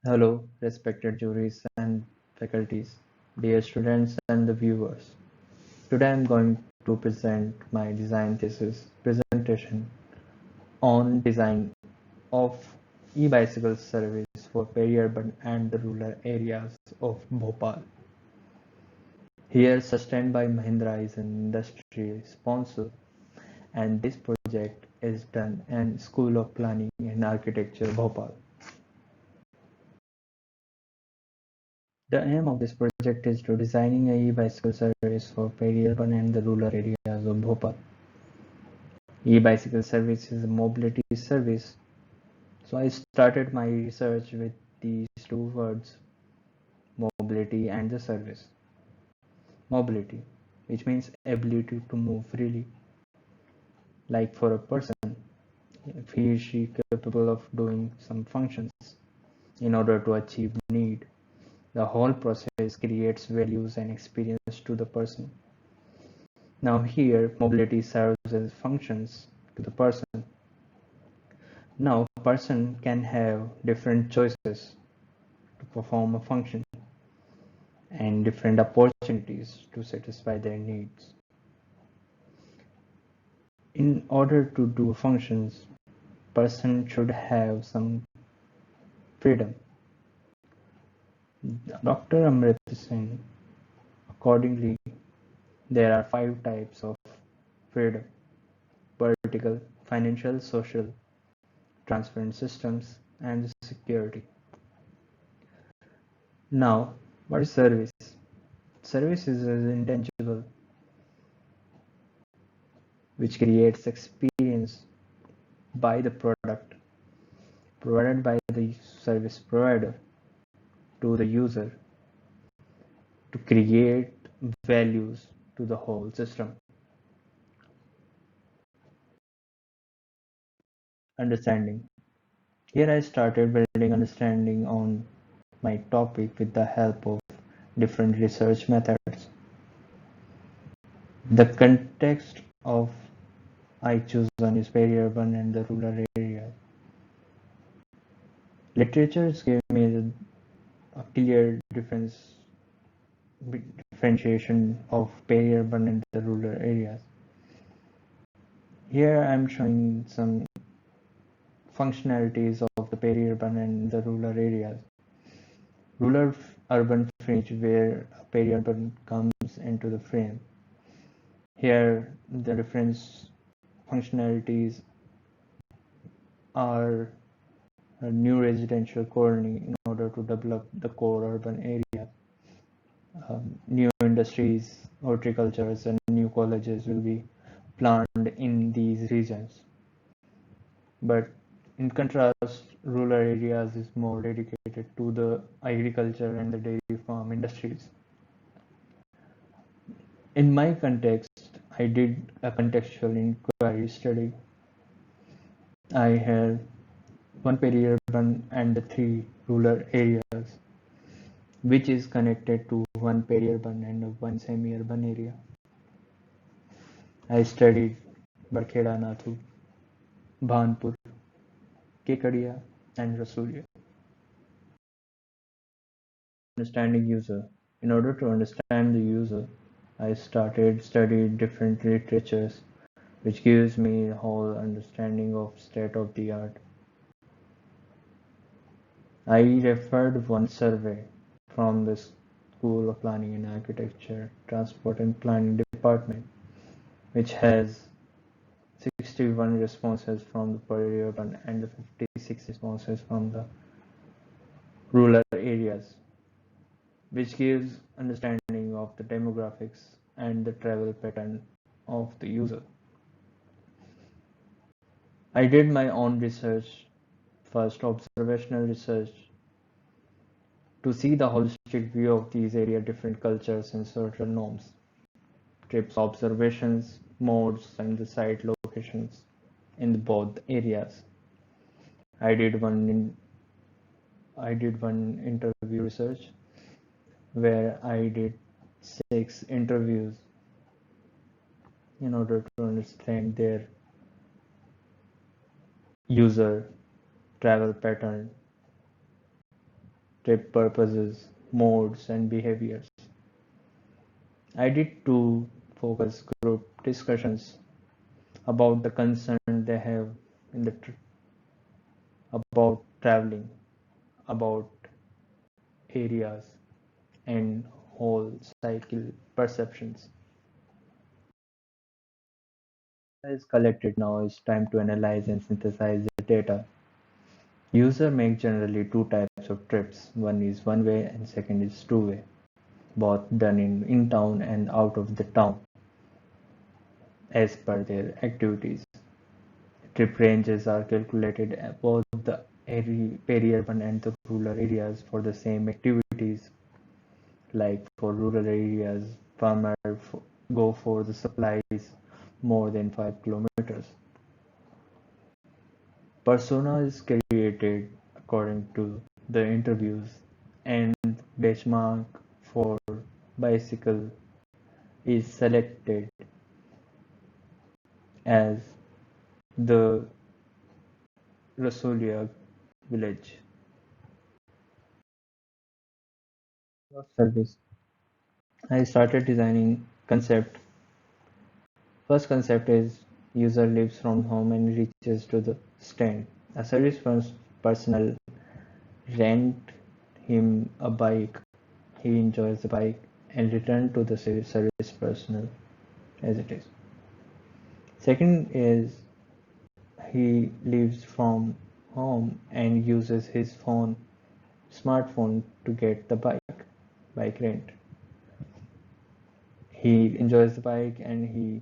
Hello, respected juries and faculties, dear students and the viewers. Today I am going to present my design thesis presentation on design of e-bicycle service for peri-urban and the rural areas of Bhopal. Here, sustained by Mahindra is an industry sponsor, and this project is done in School of Planning and Architecture, Bhopal. The aim of this project is to designing a e-bicycle service for peri-urban and the rural areas of Bhopal. E-bicycle service is a mobility service. So I started my research with these two words, mobility and the service. Mobility, which means ability to move freely, like for a person, if he or she capable of doing some functions in order to achieve need. The whole process creates values and experience to the person. Now here, mobility serves as functions to the person. Now, a person can have different choices to perform a function and different opportunities to satisfy their needs. In order to do functions, person should have some freedom. Dr. Amrit Singh, accordingly, there are 5 types of freedom: political, financial, social, transparent systems, and security. Now, what is service? Service is intangible, which creates experience by the product provided by the service provider to the user to create values to the whole system. Understanding. Here I started building understanding on my topic with the help of different research methods. The context of I chosen is peri-urban and the rural area. Literatures give me a clear differentiation of peri-urban and the rural areas. Here I am showing some functionalities of the peri-urban and the rural areas. Rural-urban fringe where peri-urban comes into the frame. Here the different functionalities are a new residential colony in order to develop the core urban area. New industries, horticultures, and new colleges will be planned in these regions. But in contrast, rural areas is more dedicated to the agriculture and the dairy farm industries. In my context, I did a contextual inquiry study. I had one peri-urban and the 3 rural areas, which is connected to one peri-urban and one semi-urban area. I studied Barkheda Nathu, Bhanpur, Kekadia, and Rasulia. Understanding user. In order to understand the user, I started studying different literatures, which gives me a whole understanding of state of the art. I referred one survey from the School of Planning and Architecture, Transport and Planning Department, which has 61 responses from the peri-urban and 56 responses from the rural areas, which gives understanding of the demographics and the travel pattern of the user. I did my own research, first observational research, to see the holistic view of these area different cultures and social norms, trips observations, modes, and the site locations in both areas. I did one interview research where I did 6 interviews in order to understand their user travel pattern trip purposes, modes, and behaviors. I did two focus group discussions about the concern they have in the about traveling, about areas, and whole cycle perceptions. Is collected now, it's time to analyze and synthesize the data. User make generally two types of trips. One is one way and second is two way, both done in town and out of the town as per their activities. Trip ranges are calculated at both the peri-urban and the rural areas for the same activities. Like for rural areas, farmers go for the supplies more than 5 kilometers. Persona is created according to the interviews, and benchmark for bicycle is selected as the Rasolia village. Service. I started designing concept. First concept is user leaves from home and reaches to the stand. A service personnel rent him a bike. He enjoys the bike and return to the service personnel as it is. Second is he leaves from home and uses his smartphone to get the bike rent. He enjoys the bike and he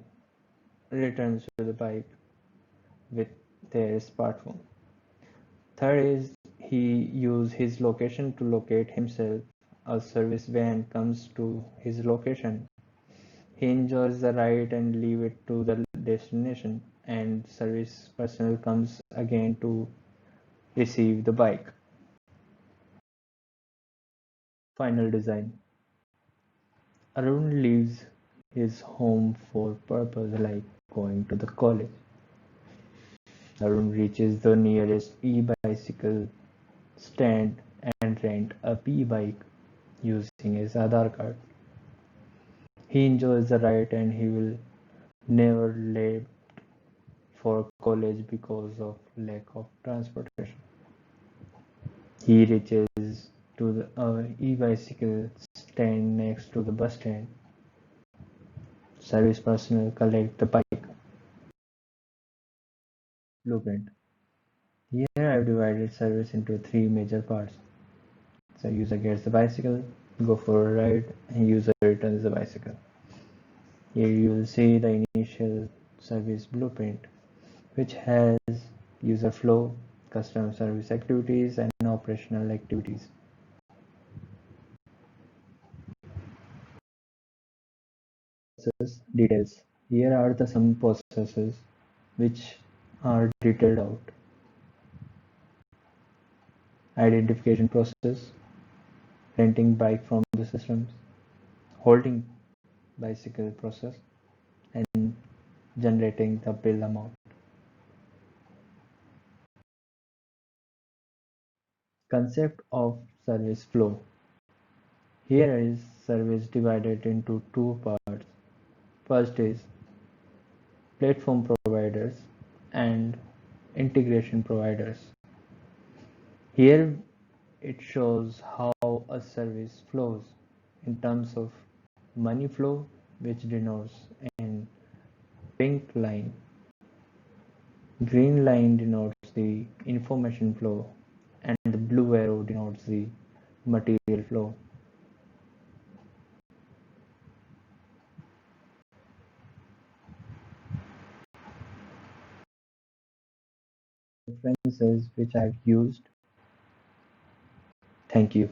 returns to the bike with their smartphone. Third is he use his location to locate himself. A service van comes to his location. He enjoys the ride and leave it to the destination, and service personnel comes again to receive the bike. Final design. Arun leaves his home for purpose like going to the college. Arun reaches the nearest e-bicycle stand and rent a e-bike using his Aadhaar card. He enjoys the ride and he will never leave for college because of lack of transportation. He reaches to the e-bicycle stand next to the bus stand. Service personnel collect the bike. Blueprint. Here I have divided service into three major parts. So user gets the bicycle, go for a ride, and user returns the bicycle. Here you will see the initial service blueprint, which has user flow, customer service activities, and operational activities. Process details. Here are the some processes which are detailed out. Identification process, renting bike from the systems, holding bicycle process, and generating the bill amount. Concept of service flow. Here is service divided into two parts. First is platform providers and integration providers. Here it shows how a service flows in terms of money flow, which denotes in pink line. Green line denotes the information flow and the blue arrow denotes the material flow. References which I've used. Thank you.